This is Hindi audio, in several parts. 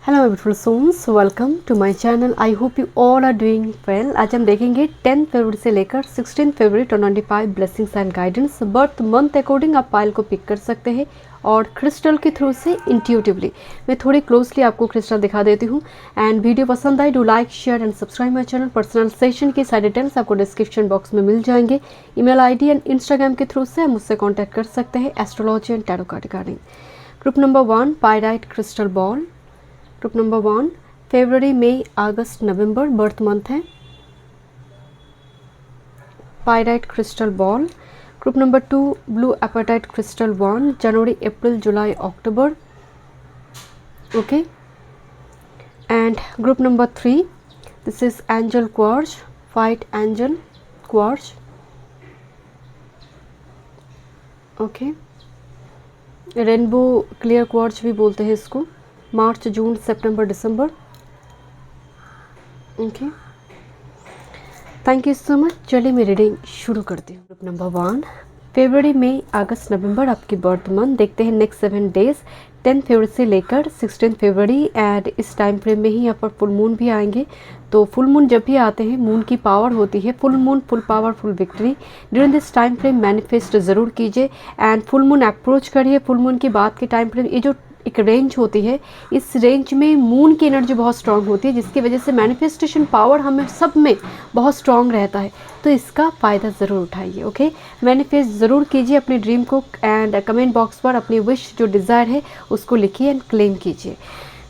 Hello my beautiful souls, welcome to my channel. I hope you all are doing well. आज हम देखेंगे 10 फरवरी से लेकर 16 फरवरी 2025 blessings and guidance. Birth month according आप पायल को पिक कर सकते हैं और क्रिस्टल के थ्रू से इंट्यूटिवली मैं थोड़ी क्लोजली आपको क्रिस्टल दिखा देती हूँ। एंड वीडियो पसंद आए do like share and subscribe my channel. Personal session की सारे डिटेल्स आपको डिस्क्रिप्शन बॉक्स में मिल जाएंगे। ईमेल आईडी एंड इंस्टाग्राम के थ्रू से मुझसे कॉन्टैक्ट कर सकते हैं astrology and tarot card regarding. Group number 1 pyrite crystal ball. Group number 1 फरवरी मई अगस्त नवंबर बर्थ मंथ है pyrite crystal ball. Group number 2 blue apatite crystal 1 जनवरी अप्रैल जुलाई अक्टूबर। Okay and group number 3 this is angel quartz white angel quartz. Okay rainbow clear quartz भी बोलते हैं इसको। मार्च जून सितंबर दिसंबर। Okay thank you so much. चलिए मैं रीडिंग शुरू करती हूँ। ग्रुप नंबर 1 फरवरी मई अगस्त नवंबर आपकी बर्थ मंथ। देखते हैं नेक्स्ट 7 डेज 10 फरवरी से लेकर 16 फरवरी। एंड इस टाइम फ्रेम में ही यहाँ पर फुल मून भी आएंगे। तो फुल मून जब भी आते हैं मून की पावर होती है full moon full power full victory. During this time frame manifest ज़रूर कीजिए एंड फुल मून अप्रोच करिए। फुल मून की बात के टाइम फ्रेम ये जो एक रेंज होती है इस रेंज में मून की एनर्जी बहुत स्ट्रांग होती है जिसकी वजह से मैनिफेस्टेशन पावर हमें सब में बहुत स्ट्रांग रहता है। तो इसका फ़ायदा ज़रूर उठाइए। ओके मैनिफेस्ट ज़रूर कीजिए अपने ड्रीम को एंड कमेंट बॉक्स पर अपनी विश जो डिज़ायर है उसको लिखिए एंड क्लेम कीजिए।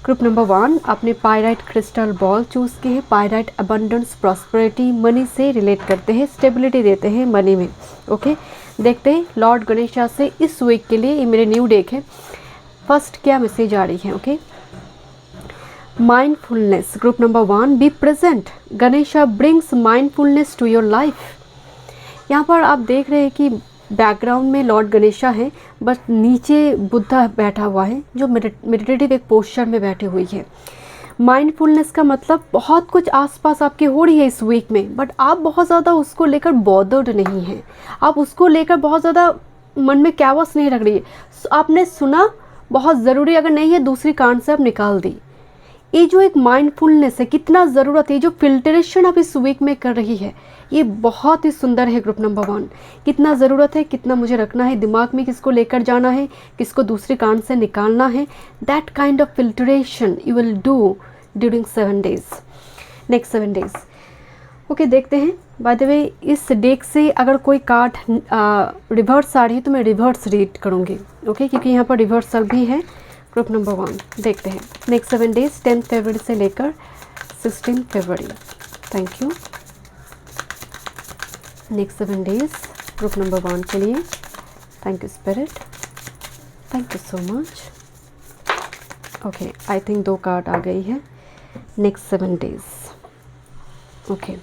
ग्रुप नंबर 1 आपने पायराइट क्रिस्टल बॉल चूज़ की है। पायराइट अबंडेंस प्रॉस्पेरिटी मनी से रिलेट करते हैं, स्टेबिलिटी देते हैं मनी में। ओके देखते हैं लॉर्ड गणेशा से इस वीक के लिए। ये मेरे न्यू डेक है। फर्स्ट क्या मैसेज आ रही है। Okay mindfulness group number 1 be present. Ganesha brings mindfulness to your life. यहाँ पर आप देख रहे हैं कि बैकग्राउंड में लॉर्ड गणेशा है बस नीचे बुद्धा बैठा हुआ है जो मेडिटेटिव एक पोस्चर में बैठी हुई है। माइंडफुलनेस का मतलब बहुत कुछ आसपास आपके हो रही है इस वीक में बट आप बहुत ज़्यादा उसको लेकर बॉदर्ड नहीं हैं। आप उसको लेकर बहुत ज़्यादा मन में कैवस नहीं रख रही है। आपने सुना बहुत ज़रूरी, अगर नहीं है दूसरी कान से आप निकाल दी। ये जो एक माइंडफुलनेस है कितना ज़रूरत है, जो फिल्टरेशन आप इस वीक में कर रही है ये बहुत ही सुंदर है। ग्रुप नंबर 1 कितना ज़रूरत है, कितना मुझे रखना है दिमाग में, किसको लेकर जाना है, किसको दूसरी कान से निकालना है। That kind of filtration you will do during 7 days next 7 days. Okay देखते हैं। बाय द वे इस डेक से अगर कोई कार्ड रिवर्स आ रही है तो मैं रिवर्स रीड करूँगी। ओके क्योंकि यहाँ पर रिवर्सल भी है। ग्रुप नंबर 1 देखते हैं नेक्स्ट 7 डेज 10 फरवरी से लेकर 16 फरवरी। Thank you. Next 7 days group number 1 के लिए। Thank you spirit, thank you so much. Okay I think 2 card आ गई है। Next 7 days. Okay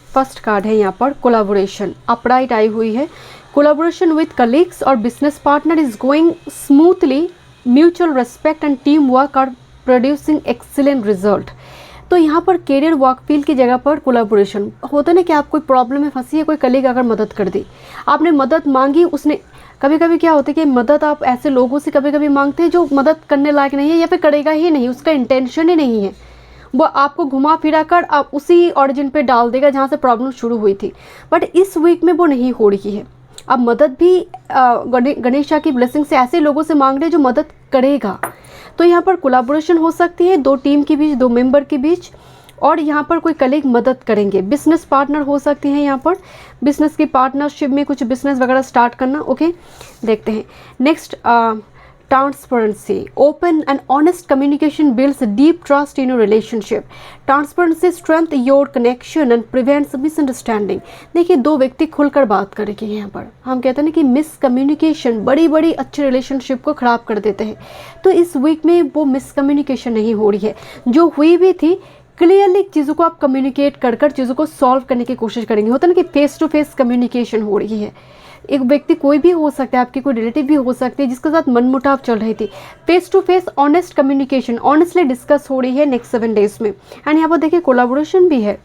first card है यहाँ पर कोलैबोरेशन अपराइट आई हुई है। कोलैबोरेशन विथ कलीग्स और business partner is going smoothly. Mutual respect and team work are producing excellent result. तो यहाँ पर कैरियर वर्क फील्ड की जगह पर कोलैबोरेशन होता है ना कि आप कोई प्रॉब्लम में फंसी है, कोई कलीग अगर मदद कर दी, आपने मदद मांगी, उसने कभी कभी क्या होता है कि मदद आप ऐसे लोगों से कभी कभी मांगते हैं जो मदद करने लायक नहीं है या फिर करेगा ही नहीं, उसका इंटेंशन ही नहीं है, वो आपको घुमा फिरा कर आप उसी ऑरिजिन पे डाल देगा जहाँ से प्रॉब्लम शुरू हुई थी। बट इस वीक में वो नहीं हो रही है। आप मदद भी गणेशा की ब्लेसिंग से ऐसे लोगों से मांग रहे हैं जो मदद करेगा। तो यहाँ पर कोलैबोरेशन हो सकती है 2 टीम के बीच, 2 मेंबर के बीच, और यहाँ पर कोई कलीग मदद करेंगे। बिजनेस पार्टनर हो सकते हैं, यहाँ पर बिजनेस की पार्टनरशिप में कुछ बिजनेस वगैरह स्टार्ट करना। ओके देखते हैं next transparency open and honest communication builds deep trust in your relationship. Transparency strength your connection and prevents misunderstanding. देखिए 2 व्यक्ति खुलकर बात करेंगे। यहाँ पर हम कहते हैं ना कि मिसकम्युनिकेशन बड़ी बड़ी अच्छे रिलेशनशिप को ख़राब कर देते हैं। तो इस वीक में वो मिसकम्युनिकेशन नहीं हो रही है, जो हुई भी थी क्लियरली चीज़ों को आप कम्युनिकेट कर कर चीज़ों को सॉल्व करने की कोशिश करेंगे। होता है ना कि फेस टू फेस कम्युनिकेशन हो रही है। एक व्यक्ति कोई भी हो सकता है, आपकी कोई रिलेटिव भी हो सकती है जिसके साथ मनमुटाव चल रही थी। Face to face honest communication honestly discuss हो रही है नेक्स्ट 7 डेज में। एंड यहाँ पर देखिए कोलैबोरेशन भी है।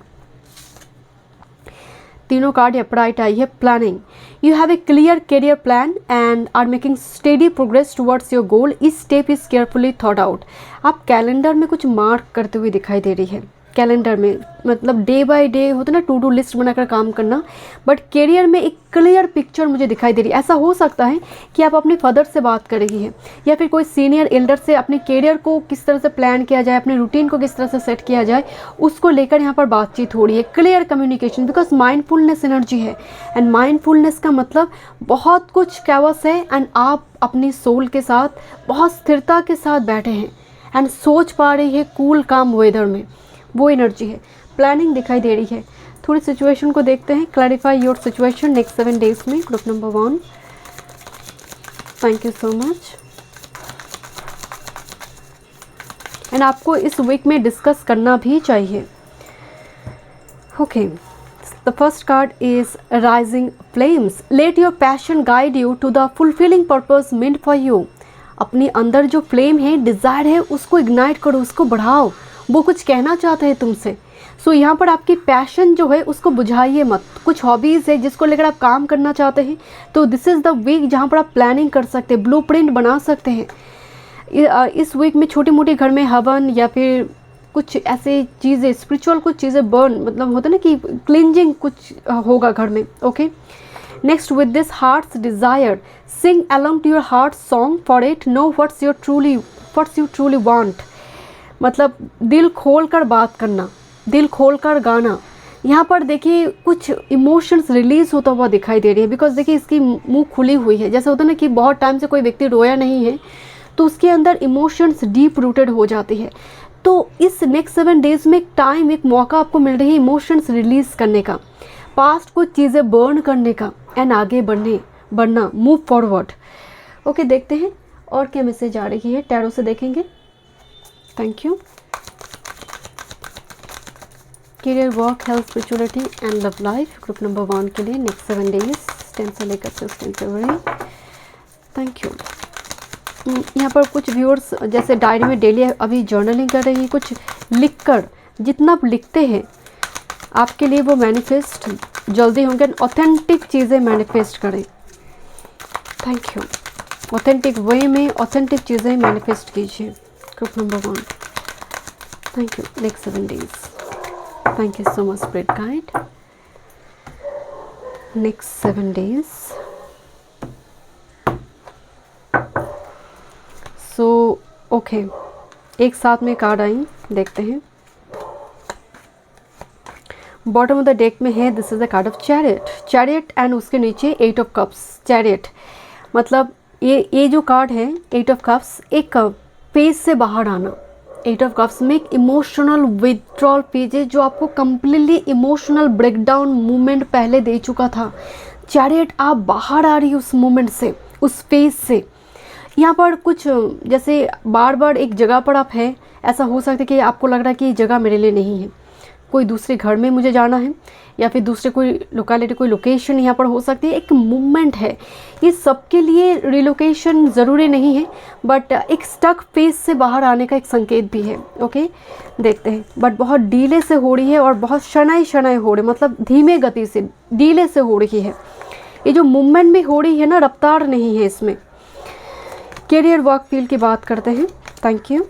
तीनों कार्ड अपराइट आई है। Planning You have a clear career plan and are making steady progress towards your goal. Each step is carefully thought out. आप कैलेंडर में कुछ मार्क करते हुए दिखाई दे रही है। कैलेंडर में मतलब डे बाय डे होता है ना, टू डू लिस्ट बनाकर काम करना, बट करियर में एक क्लियर पिक्चर मुझे दिखाई दे रही है। ऐसा हो सकता है कि आप अपने फादर से बात कर रही हैं या फिर कोई सीनियर एल्डर से अपने करियर को किस तरह से प्लान किया जाए, अपने रूटीन को किस तरह से सेट किया जाए, उसको लेकर यहाँ पर बातचीत हो रही है। Clear communication, because mindfulness energy है एंड माइंडफुलनेस का मतलब बहुत कुछ कैवस है एंड आप अपनी सोल के साथ बहुत स्थिरता के साथ बैठे हैं एंड सोच पा रही है कूल काम वेदर में, वो एनर्जी है। प्लानिंग दिखाई दे रही है। थोड़ी सिचुएशन को देखते हैं। Clarify your situation next 7 days में, ग्रुप number 1। Thank you so much. And आपको इस वीक में डिस्कस करना भी चाहिए। Okay, the first card is rising flames. Let your passion guide you to the fulfilling purpose meant for you. अपने अंदर जो फ्लेम है, डिज़ायर है, उसको इग्नाइट करो, उसको बढ़ाओ। वो कुछ कहना चाहते हैं तुमसे। सो यहाँ पर आपकी पैशन जो है उसको बुझाइए मत। कुछ हॉबीज़ है जिसको लेकर आप काम करना चाहते हैं, तो दिस इज़ द वीक जहाँ पर आप प्लानिंग कर सकते हैं, ब्लूप्रिंट बना सकते हैं। इस वीक में छोटी मोटी घर में हवन या फिर कुछ ऐसे चीज़ें स्पिरिचुअल, कुछ चीज़ें बर्न, मतलब होता है ना कि क्लिनजिंग कुछ होगा घर में। Okay, next, with this heart's desire sing along to your heart song for it know what's you truly want। मतलब दिल खोल कर बात करना, दिल खोल कर गाना। यहाँ पर देखिए कुछ इमोशंस रिलीज होता हुआ दिखाई दे रही है, बिकॉज देखिए इसकी मुंह खुली हुई है। जैसे होता है ना कि बहुत टाइम से कोई व्यक्ति रोया नहीं है तो उसके अंदर इमोशंस डीप रूटेड हो जाती है। तो इस नेक्स्ट 7 डेज में एक टाइम, एक मौका आपको मिल रही है इमोशंस रिलीज करने का, पास्ट कुछ चीज़ें बर्न करने का एंड आगे बढ़ना, मूव फॉरवर्ड। ओके, देखते हैं और क्या मैसेज आ रही है, टैरो से देखेंगे। Thank you. Career, work, health, spirituality and love life, group number 1 के लिए नेक्स्ट 7 डेज 10 से लेकर 16 फरवरी। Thank you. यहाँ पर कुछ व्यूअर्स जैसे डायरी में डेली अभी जर्नलिंग कर रही हैं, कुछ लिखकर, जितना आप लिखते हैं आपके लिए वो मैनिफेस्ट जल्दी होंगे। ऑथेंटिक चीज़ें मैनिफेस्ट करें। Thank you. ऑथेंटिक वे में ऑथेंटिक चीज़ें मैनिफेस्ट कीजिए, group number 1। Thank you. Next 7 days. Thank you so much spirit guide. Next 7 days. So okay, एक साथ में कार्ड आई, देखते हैं। बॉटम ऑफ द डेक में है, this is the card of chariot and उसके नीचे 8 ऑफ कप्स। चैरियट मतलब ये जो कार्ड है 8 ऑफ कप्स, एक फेज से बाहर आना। 8 ऑफ कप्स में एक इमोशनल विथड्रॉल पेज है जो आपको कम्प्लीटली इमोशनल ब्रेकडाउन मूवमेंट पहले दे चुका था। चैरियट, आप बाहर आ रही हो उस मूवमेंट से, उस फेज से। यहाँ पर कुछ जैसे बार बार एक जगह पर आप हैं, ऐसा हो सकता है कि आपको लग रहा है कि ये जगह मेरे लिए नहीं है, कोई दूसरे घर में मुझे जाना है या फिर दूसरे कोई लोकेलिटी, कोई लोकेशन यहाँ पर हो सकती है। एक मूवमेंट है, ये सबके लिए रिलोकेशन ज़रूरी नहीं है, बट एक स्टक फेज से बाहर आने का एक संकेत भी है। ओके, देखते हैं। बट बहुत डीले से हो रही है और बहुत शनाई हो रही है, मतलब धीमे गति से, डीले से हो रही है। ये जो मूवमेंट में हो रही है ना, रफ्तार नहीं है इसमें। करियर, वर्क फील्ड की बात करते हैं। Thank you.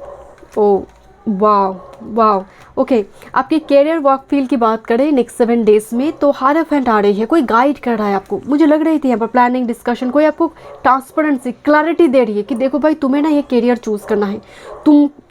Oh wow. Okay, आपके करियर, वर्क फील्ड की बात करें नेक्स्ट 7 डेज में, तो हायराफेंट आ रही है, कोई गाइड कर रहा है आपको। मुझे लग रही थी यहाँ पर प्लानिंग, डिस्कशन, कोई आपको ट्रांसपेरेंसी, क्लैरिटी दे रही है कि देखो भाई, तुम्हें ना ये करियर चूज़ करना है।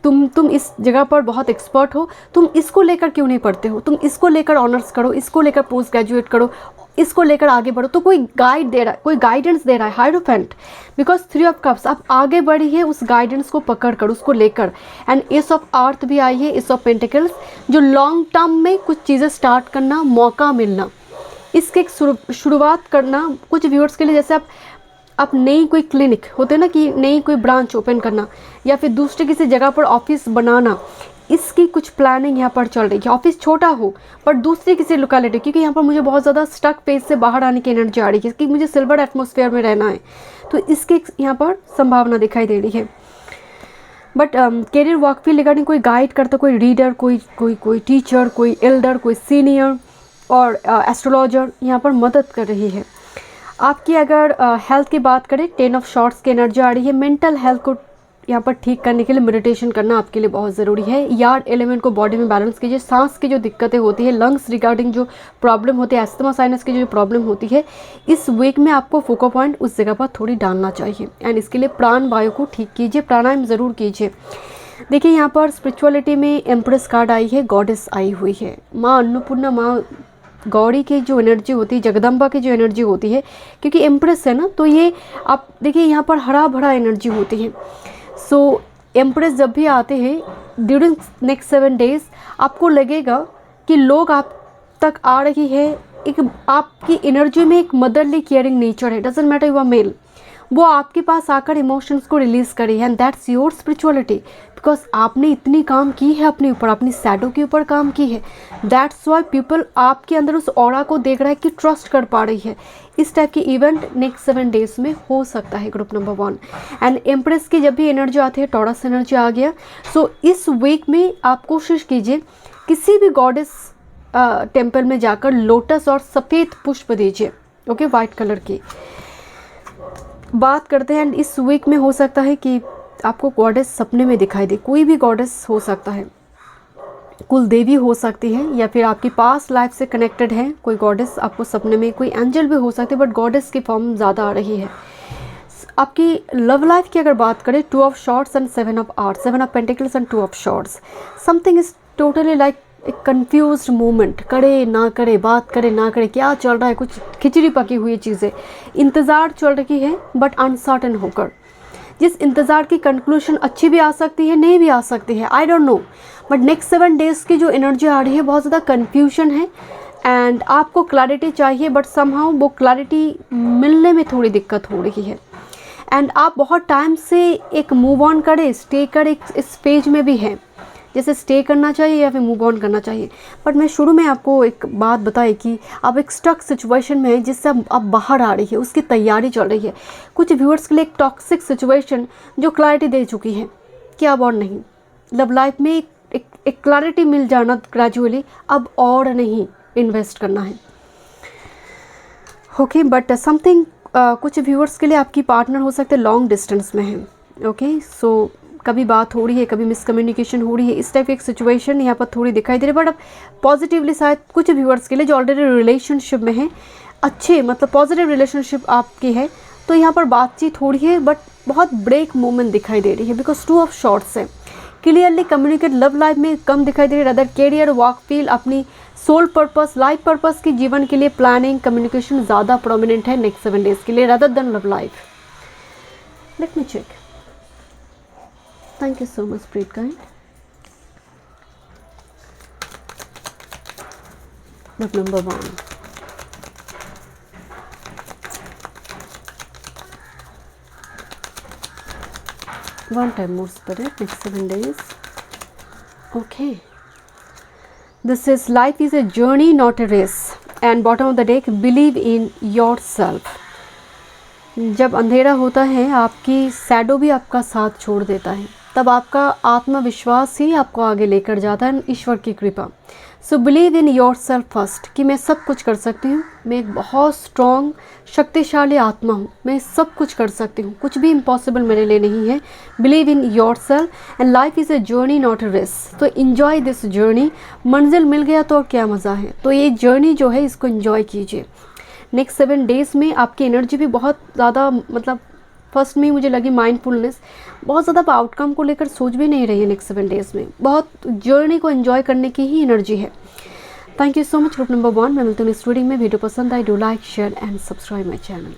तुम इस जगह पर बहुत एक्सपर्ट हो, तुम इसको लेकर क्यों नहीं पढ़ते हो, तुम इसको लेकर ऑनर्स करो, इसको लेकर पोस्ट ग्रेजुएट करो, इसको लेकर आगे बढ़ो। तो कोई गाइड दे रहा है, कोई गाइडेंस दे रहा है, हायरोफेंट। बिकॉज 3 ऑफ कप्स, आप आगे बढ़ी है उस गाइडेंस को पकड़ कर, उसको लेकर। एंड एस ऑफ अर्थ भी आई है, एस ऑफ पेंटिकल्स, जो लॉन्ग टर्म में कुछ चीज़ें स्टार्ट करना, मौका मिलना, इसके एक शुरुआत करना। कुछ व्यूअर्स के लिए जैसे आप नई कोई क्लिनिक होते हैं ना, कि नई कोई ब्रांच ओपन करना या फिर दूसरे किसी जगह पर ऑफिस बनाना, इसकी कुछ प्लानिंग यहाँ पर चल रही है। ऑफिस छोटा हो पर दूसरी किसी लोकेलिटी, क्योंकि यहाँ पर मुझे बहुत ज़्यादा स्टक पेज से बाहर आने की एनर्जी आ रही है कि मुझे सिल्वर एटमॉस्फेयर में रहना है, तो इसकी यहाँ पर संभावना दिखाई दे रही है। But career, work field regarding कोई गाइड करता, कोई रीडर, कोई टीचर, कोई एल्डर, कोई सीनियर और एस्ट्रोलॉजर यहाँ पर मदद कर रही है। आपकी अगर हेल्थ की बात करें, 10 ऑफ शॉर्ट्स की एनर्जी आ रही है। मेंटल हेल्थ को यहाँ पर ठीक करने के लिए मेडिटेशन करना आपके लिए बहुत ज़रूरी है। यार्ड एलिमेंट को बॉडी में बैलेंस कीजिए। सांस की जो दिक्कतें होती है, लंग्स रिगार्डिंग जो प्रॉब्लम होती है, एस्थमा साइनस की जो प्रॉब्लम होती है, इस वीक में आपको फोकस पॉइंट उस जगह पर थोड़ी डालना चाहिए। एंड इसके लिए प्राण वायु को ठीक कीजिए, प्राणायाम ज़रूर कीजिए। देखिए यहाँ पर स्पिरिचुअलिटी में एम्प्रेस कार्ड आई है, गॉडेस आई हुई है। माँ अन्नपूर्णा, माँ गौरी की जो एनर्जी होती है, जगदम्बा की जो एनर्जी होती है, क्योंकि एम्प्रेस है ना, तो ये आप देखिए यहाँ पर हरा भरा एनर्जी होती है। सो एम्प्रेस जब भी आते हैं ड्यूरिंग नेक्स्ट 7 डेज, आपको लगेगा कि लोग आप तक आ रही है, एक आपकी एनर्जी में एक मदरली केयरिंग नेचर है, doesn't matter you are male, वो आपके पास आकर इमोशंस को रिलीज करी है। And that's your spirituality, because आपने इतनी काम की है अपने ऊपर, अपनी शैडो के ऊपर काम की है। दैट्स वाई पीपल आपके अंदर उस ऑरा को देख रहा है कि ट्रस्ट कर पा रही है। इस टाइप की इवेंट नेक्स्ट 7 डेज में हो सकता है, ग्रुप नंबर 1। एंड एम्प्रेस की जब भी एनर्जी आती है, टॉरस एनर्जी आ गया। सो इस वीक में आप कोशिश कीजिए किसी भी गॉडेस टेम्पल में जाकर लोटस और सफ़ेद पुष्प दीजिए, ओके, वाइट कलर की। बात करते हैं, एंड इस वीक में हो सकता है कि आपको गॉडेस सपने में दिखाई दे। कोई भी गॉडेस हो सकता है, कुल देवी हो सकती है, या फिर आपकी पास्ट लाइफ से कनेक्टेड है कोई गॉडेस आपको सपने में, कोई एंजल भी हो सकती है, बट गॉडेस की फॉर्म ज़्यादा आ रही है। आपकी लव लाइफ की अगर बात करें, 2 of swords and 7 of arts, 7 of pentacles and 2 of shorts. Something is totally like एक कन्फ्यूज्ड मोमेंट, करे ना करे, बात करे ना करे, क्या चल रहा है, कुछ खिचड़ी पकी हुई चीज़ें, इंतज़ार चल रही है बट अनसर्टन होकर। जिस इंतज़ार की कंक्लूशन अच्छी भी आ सकती है, नहीं भी आ सकती है, आई don't no, but next 7 days की जो एनर्जी आ रही है, बहुत ज़्यादा कन्फ्यूजन है। एंड आपको क्लैरिटी चाहिए, बट समहाउ वो क्लैरिटी मिलने में थोड़ी दिक्कत हो रही है। एंड आप बहुत टाइम से एक मूव ऑन करें, स्टे करें, इस फेज में भी हैं, जैसे स्टे करना चाहिए या फिर मूव ऑन करना चाहिए। बट मैं शुरू में आपको एक बात बताई कि आप एक स्टक सिचुएशन में है जिससे आप बाहर आ रही है, उसकी तैयारी चल रही है। कुछ व्यूअर्स के लिए एक टॉक्सिक सिचुएशन जो क्लैरिटी दे चुकी है कि अब और नहीं, लव लाइफ में एक क्लैरिटी मिल जाना ग्रेजुअली, अब और नहीं इन्वेस्ट करना है, ओके। बट समथिंग कुछ व्यूअर्स के लिए आपकी पार्टनर हो सकते हैं लॉन्ग डिस्टेंस में है, ओके। सो कभी बात हो रही है, कभी मिसकम्युनिकेशन हो रही है, इस टाइप की एक सिचुएशन यहाँ पर थोड़ी दिखाई दे रही है। बट अब पॉजिटिवली शायद कुछ व्यूअर्स के लिए जो ऑलरेडी रिलेशनशिप में है, अच्छे मतलब पॉजिटिव रिलेशनशिप आपकी है, तो यहाँ पर बातचीत हो रही है, बट बहुत ब्रेक मोमेंट दिखाई दे रही है, बिकॉज 2 ऑफ शॉर्ट्स है। क्लियरली कम्युनिकेट लव लाइफ में कम दिखाई दे रही है, अदर कैरियर, वर्क फील्ड, अपनी सोल पर्पस, लाइफ पर्पस की जीवन के लिए प्लानिंग, कम्युनिकेशन ज़्यादा प्रोमिनेंट है नेक्स्ट 7 डेज़ के लिए rather than love life. Let me check. Thank you so much, Spirit Guide. Book number 1. One time more, Spirit. Next 7 days. Okay. This is life is a journey, not a race. And bottom of the deck, believe in yourself. जब अंधेरा होता है, आपकी शैडो भी आपका साथ छोड़ देता है, तब आपका आत्मविश्वास ही आपको आगे लेकर जाता है, ईश्वर की कृपा। So believe in your self first, कि मैं सब कुछ कर सकती हूँ, मैं एक बहुत स्ट्रॉन्ग शक्तिशाली आत्मा हूँ, मैं सब कुछ कर सकती हूँ, कुछ भी इम्पॉसिबल मेरे लिए नहीं है। Believe in yourself and life is a journey not a race. तो इन्जॉय दिस जर्नी। मंजिल मिल गया तो और क्या मज़ा है, तो ये जर्नी जो है इसको इन्जॉय कीजिए। नेक्स्ट 7 डेज़ में आपकी एनर्जी भी बहुत ज़्यादा, मतलब फर्स्ट में मुझे लगी माइंडफुलनेस, बहुत ज़्यादा आउटकम को लेकर सोच भी नहीं रही है नेक्स्ट 7 डेज़ में, बहुत जर्नी को एंजॉय करने की ही एनर्जी है। Thank you so much group number 1। मैं मिलती हूँ इस रीडिंग में। वीडियो पसंद आई, do like, share and subscribe my channel.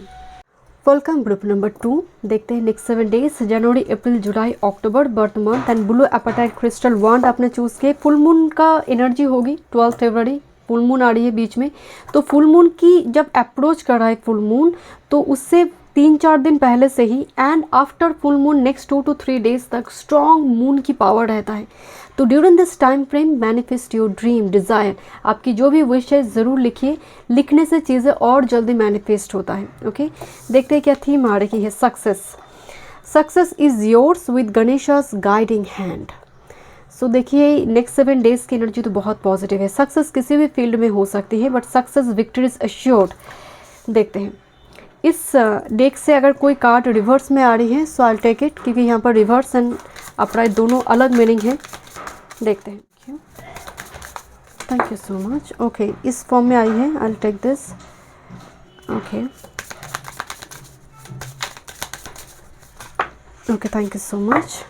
Welcome group number 2। देखते हैं नेक्स्ट 7 डेज, जनवरी, अप्रैल, जुलाई, अक्टूबर, birth month and blue apatite crystal wand आपने चूज़ किए। फुल मून का एनर्जी होगी 12 फरवरी, फुल मून आ रही है बीच में। तो फुल मून की जब अप्रोच कर रहा है फुल मून, तो उससे 3-4 दिन पहले से ही and after full moon next 2 to 3 days तक स्ट्रॉन्ग मून की पावर रहता है। तो during this time frame manifest your dream, desire, आपकी जो भी विश है ज़रूर लिखिए, लिखने से चीज़ें और जल्दी मैनिफेस्ट होता है, ओके। देखते हैं क्या थीम आ रही है। Success, success is yours with Ganesha's guiding hand. So देखिए नेक्स्ट 7 डेज़ की एनर्जी तो बहुत पॉजिटिव है। सक्सेस किसी भी फील्ड में हो सकती है, but success victory is assured. देखते हैं इस डेक से अगर कोई कार्ड रिवर्स में आ रही है सो आई टेक इट, क्योंकि यहाँ पर रिवर्स एंड अपराइट दोनों अलग मीनिंग है। देखते हैं। Thank you so much. Okay, इस फॉर्म में आई है, I take this. Okay okay, thank you so much.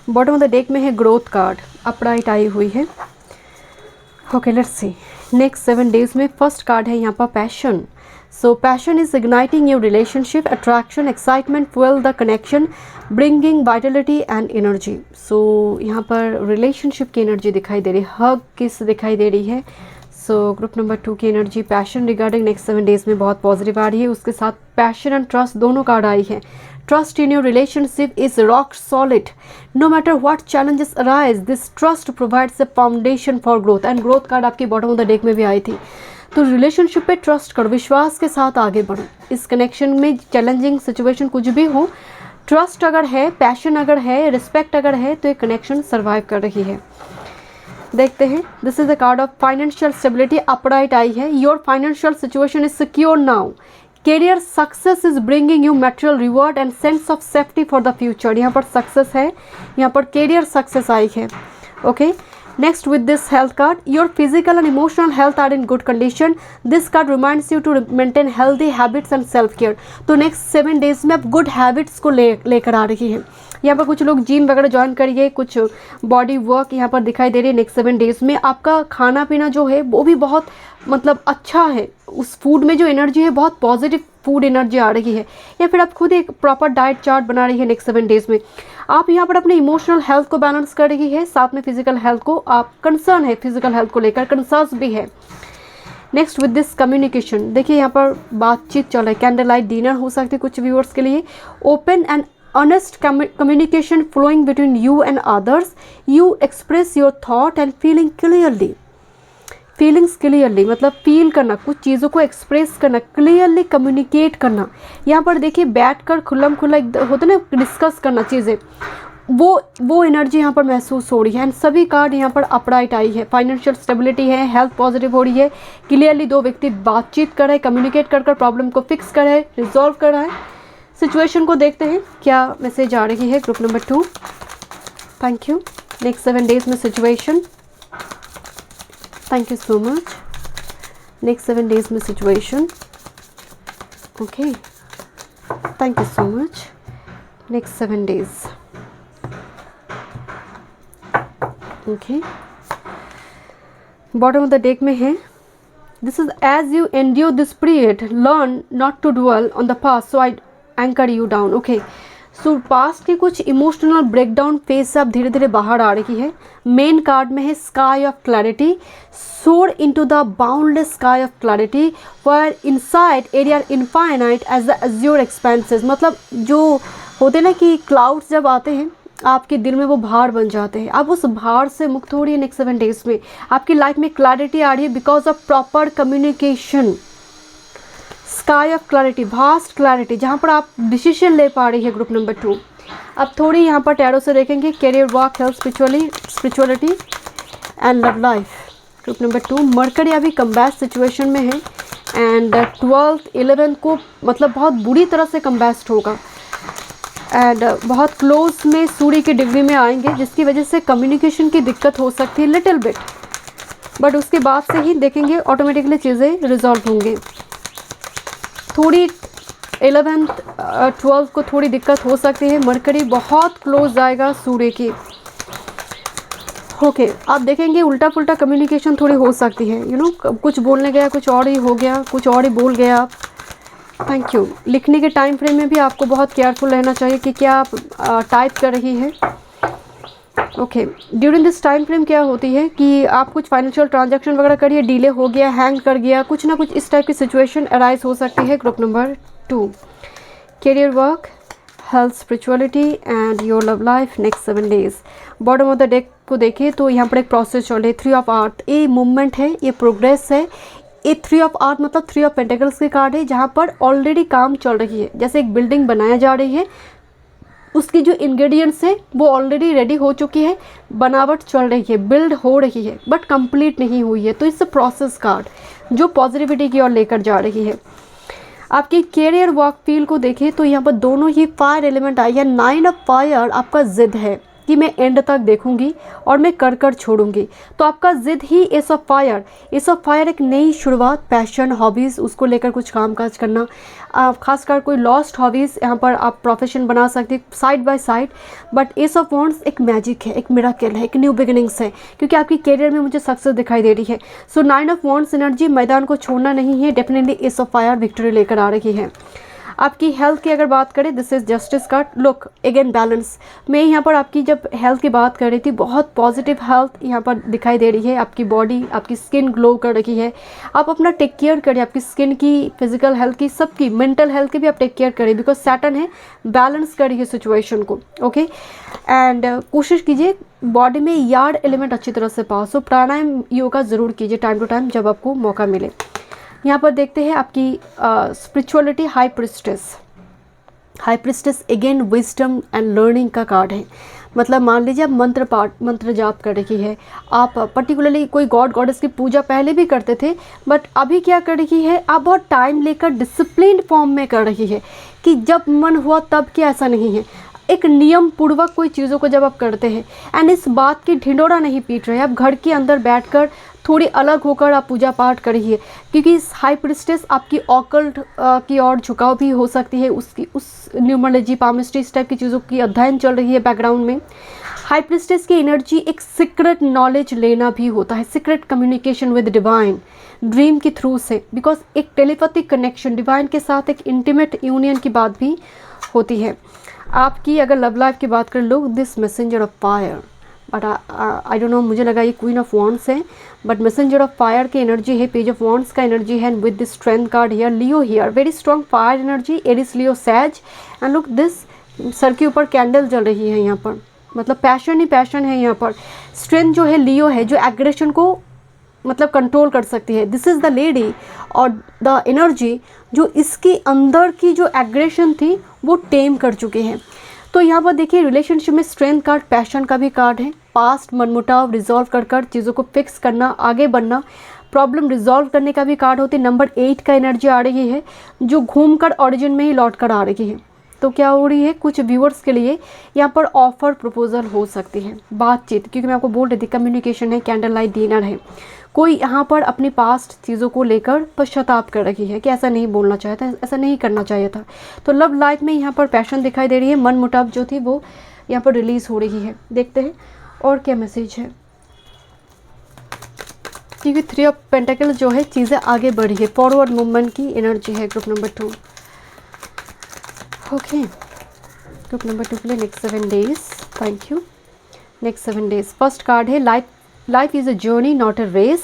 Bottom of the deck में है ग्रोथ कार्ड, अपराइट आई हुई है। Okay, let's see next 7 days में फर्स्ट कार्ड है यहाँ पर passion. So passion is igniting your relationship, attraction, excitement, fuel the connection, bringing vitality and energy. So यहाँ पर रिलेशनशिप की एनर्जी दिखाई दे रही है, हग किस दिखाई दे रही है। सो ग्रुप नंबर 2 की energy passion regarding next 7 days में बहुत पॉजिटिव आ रही है। उसके साथ पैशन एंड ट्रस्ट दोनों कार्ड आई है। Trust in your relationship is rock solid. No matter what challenges arise, this trust provides a foundation for growth. And growth card आपकी bottom of the deck में भी आई थी। तो रिलेशनशिप पे ट्रस्ट करो, विश्वास के साथ आगे बढ़ो। इस कनेक्शन में चैलेंजिंग सिचुएशन कुछ भी हो, ट्रस्ट अगर है, पैशन अगर है, रिस्पेक्ट अगर है, तो ये कनेक्शन सर्वाइव कर रही है। देखते हैं। This is the card of financial stability, upright आई है। Your financial situation is secure now. Career success is bringing you material reward and sense of safety for the future. यहाँ पर सक्सेस है, यहाँ पर कैरियर सक्सेस आई है। Okay, next with this health card, your physical and emotional health are in good condition. This card reminds you to maintain healthy habits and self care. तो नेक्स्ट 7 डेज में आप गुड हैबिट्स को लेकर आ रही है। यहाँ पर कुछ लोग जिम वगैरह ज्वाइन करिए, कुछ बॉडी वर्क यहाँ पर दिखाई दे रही है। नेक्स्ट 7 डेज में आपका खाना पीना जो है वो भी बहुत मतलब अच्छा है। उस फूड में जो एनर्जी है बहुत पॉजिटिव फूड एनर्जी आ रही है, या फिर आप खुद एक प्रॉपर डाइट चार्ट बना रही है। नेक्स्ट 7 डेज में आप यहाँ पर अपने इमोशनल हेल्थ को बैलेंस कर रही है, साथ में फिजिकल हेल्थ को आप कंसर्न है, फिजिकल हेल्थ को लेकर कंसर्न भी है। नेक्स्ट विद दिस कम्युनिकेशन, देखिए यहाँ पर बातचीत चल रही है। कैंडल लाइट डिनर हो सकती है कुछ व्यूअर्स के लिए। Open and honest communication flowing between you and others. You express your thought and feeling clearly. Feelings clearly मतलब फील करना, कुछ चीज़ों को एक्सप्रेस करना, क्लियरली कम्युनिकेट करना। यहाँ पर देखिए बैठकर खुल्लम खुल्ला होता है ना, डिस्कस करना चीज़ें, वो एनर्जी यहाँ पर महसूस हो रही है। एंड सभी कार्ड यहाँ पर अपराइट आई है। फाइनेंशियल स्टेबिलिटी है, हेल्थ पॉजिटिव हो रही है, क्लियरली दो व्यक्ति बातचीत कर रहे हैं, कम्युनिकेट कर प्रॉब्लम को फिक्स कर रहे हैं, रिजॉल्व कर रहा है। सिचुएशन को देखते हैं क्या मैसेज आ रही है। Group number 2, thank you. Next 7 days में situation, thank you so much. Next 7 days में situation, okay, thank you so much. Next 7 days, okay. Bottom of the deck में है, this is as you endure this period learn not to dwell on the past so I anchor you down. Okay, so past की कुछ इमोशनल ब्रेकडाउन फेज से अब धीरे धीरे बाहर आ रही है। मेन कार्ड में है sky of clarity, soar into the boundless sky of clarity where inside area infinite as the azure expanses. मतलब जो होते ना कि क्लाउड्स जब आते हैं आपके दिल में वो भार बन जाते हैं, आप उस भार से मुक्त हो रही है। नेक्स्ट 7 डेज में आपकी लाइफ में क्लैरिटी आ रही है because of proper communication. Sky of clarity, vast clarity, जहाँ पर आप डिसीजन ले पा रही है। ग्रुप नंबर 2, अब थोड़ी यहाँ पर टैरो से देखेंगे career, work, health, spirituality and love life. Group number 2, Mercury अभी कमबैक सिचुएशन में है एंड 12th 11th को मतलब बहुत बुरी तरह से कमबैस्ट होगा एंड बहुत क्लोज में सूर्य की डिग्री में आएंगे, जिसकी वजह से कम्युनिकेशन की दिक्कत हो सकती है लिटिल बिट, बट उसके बाद से ही देखेंगे ऑटोमेटिकली चीज़ें रिजॉल्व होंगे। थोड़ी 11th 12th को थोड़ी दिक्कत हो सकती है। मरकरी बहुत क्लोज जाएगा सूर्य की। ओके, आप देखेंगे उल्टा पुल्टा कम्युनिकेशन थोड़ी हो सकती है, यू नो, कुछ बोलने गया कुछ और ही हो गया, कुछ और ही बोल गया आप। Thank you. लिखने के टाइम फ्रेम में भी आपको बहुत केयरफुल रहना चाहिए कि क्या आप टाइप कर रही है। Okay, during this time frame क्या होती है कि आप कुछ फाइनेंशियल ट्रांजैक्शन वगैरह करिए, डिले हो गया, हैंग कर गया, कुछ ना कुछ इस टाइप की सिचुएशन अराइज हो सकती है। Group number 2, career, work, health, spirituality and your love life next 7 days. Bottom of the deck को देखें तो यहाँ पर एक प्रोसेस चल रही है। 3 ऑफ आर्ट, ये मूवमेंट है, ये प्रोग्रेस है। ये 3 ऑफ आर्ट मतलब 3 ऑफ पेंटिकल्स की कार्ड है, जहाँ पर ऑलरेडी काम चल रही है। जैसे एक बिल्डिंग बनाया जा रही है, उसकी जो इंग्रेडिएंट्स है वो ऑलरेडी रेडी हो चुकी है, बनावट चल रही है, बिल्ड हो रही है, बट कंप्लीट नहीं हुई है। तो इट्स अ प्रोसेस कार्ड जो पॉजिटिविटी की ओर लेकर जा रही है। आपके कैरियर वर्क फील्ड को देखें तो यहाँ पर दोनों ही फायर एलिमेंट आई है। 9 ऑफ फायर आपका जिद है कि मैं एंड तक देखूंगी और मैं कर कर छोड़ूंगी। तो आपका जिद ही ace of fire. Ace of fire एक नई शुरुआत, पैशन, हॉबीज़, उसको लेकर कुछ काम काज करना, खासकर कोई लॉस्ट हॉबीज़ यहाँ पर आप प्रोफेशन बना सकते side by side. But S of wands एक मैजिक है, एक मिराकल है, एक न्यू बिगिनिंग्स है, क्योंकि आपकी करियर में मुझे सक्सेस दिखाई दे रही है। सो 9 ऑफ वॉन्ड्स एनर्जी, मैदान को छोड़ना नहीं है, definitely S of fire victory लेकर आ रही है। आपकी हेल्थ की अगर बात करें, this is justice card. Look again balance. मैं यहाँ पर आपकी जब हेल्थ की बात कर रही थी, बहुत पॉजिटिव हेल्थ यहाँ पर दिखाई दे रही है। आपकी बॉडी, आपकी स्किन ग्लो कर रही है। आप अपना टेक केयर करिए, आपकी स्किन की, फिजिकल हेल्थ की, सबकी, मेंटल हेल्थ की भी आप टेक केयर करिए, बिकॉज सैटर्न है, बैलेंस करिए सिचुएशन को। ओके, एंड कोशिश कीजिए बॉडी में यार्ड एलिमेंट अच्छी तरह से पास हो। प्राणायाम, योगा ज़रूर कीजिए टाइम टू टाइम जब आपको मौका मिले। यहाँ पर देखते हैं आपकी spirituality, high priestess. High priestess again wisdom and learning का कार्ड है। मतलब मान लीजिए आप मंत्र जाप कर रही है, आप पर्टिकुलरली कोई गॉड गॉडेस की पूजा पहले भी करते थे, बट अभी क्या कर रही है, आप बहुत टाइम लेकर डिसिप्लिन फॉर्म में कर रही है कि जब मन हुआ तब कि ऐसा नहीं है। एक नियम पूर्वक कोई चीज़ों को जब आप करते हैं, एंड इस बात की ढिंढोरा नहीं पीट रहे, आप घर के अंदर बैठकर थोड़ी अलग होकर आप पूजा पाठ करिए, क्योंकि इस हाई प्रिस्टेस आपकी ऑकल्ट की ओर झुकाव भी हो सकती है। उसकी उस न्यूमरोलॉजी, पामिस्ट्री, इस टाइप की चीज़ों की अध्ययन चल रही है बैकग्राउंड में। हाई प्रिस्टेस की एनर्जी एक सीक्रेट नॉलेज लेना भी होता है, secret communication with divine, dream के थ्रू से, बिकॉज एक टेलीपैथिक कनेक्शन डिवाइन के साथ, एक इंटीमेट यूनियन की बात भी होती है। आपकी अगर लव लाइफ की बात कर लो, this messenger of fire, but I don't know, मुझे लगा ये क्वीन ऑफ वॉन्ड्स है, बट मैसेंजर ऑफ फायर की एनर्जी है, पेज ऑफ वॉन्ड्स का एनर्जी है, with this strength card here, Leo here, very strong fire energy, Aries, Leo, sage, and look this, sir के ऊपर कैंडल जल रही है यहाँ पर, मतलब पैशन ही पैशन है यहाँ पर। स्ट्रेंथ जो है लियो है, जो एग्रेशन को मतलब कंट्रोल कर सकती है। दिस इज़ द लेडी और द एनर्जी जो इसके अंदर की जो एग्रेशन थी वो टेम कर चुके हैं। तो यहाँ पर देखिए रिलेशनशिप में स्ट्रेंथ कार्ड, पैशन का भी कार्ड है। पास्ट मनमुटाव रिजॉल्व कर कर चीज़ों को फिक्स करना, आगे बढ़ना, प्रॉब्लम रिजॉल्व करने का भी कार्ड होती है। नंबर 8 का एनर्जी आ रही है, जो घूमकर ओरिजिन में ही लौट कर आ रही है। तो क्या हो रही है, कुछ व्यूअर्स के लिए यहाँ पर ऑफर प्रपोजल हो सकती है, बातचीत, क्योंकि मैं आपको बोल रही थी कम्युनिकेशन है, कैंडल लाइट डिनर है। कोई यहाँ पर अपनी पास्ट चीज़ों को लेकर पश्चाताप कर रही है कि ऐसा नहीं बोलना चाहिए था, ऐसा नहीं करना चाहिए था। तो लव लाइफ में यहाँ पर पैशन दिखाई दे रही है, मन मुटाव जो थी वो यहाँ पर रिलीज़ हो रही है। देखते हैं और क्या मैसेज है, क्योंकि 3 ऑफ पेंटिकल जो है चीज़ें आगे बढ़ी है, फॉरवर्ड मूवमेंट की एनर्जी है group number 2। Okay, group number 2 के लिए next 7 days, thank you. Next 7 days, first card है life is a journey not a race.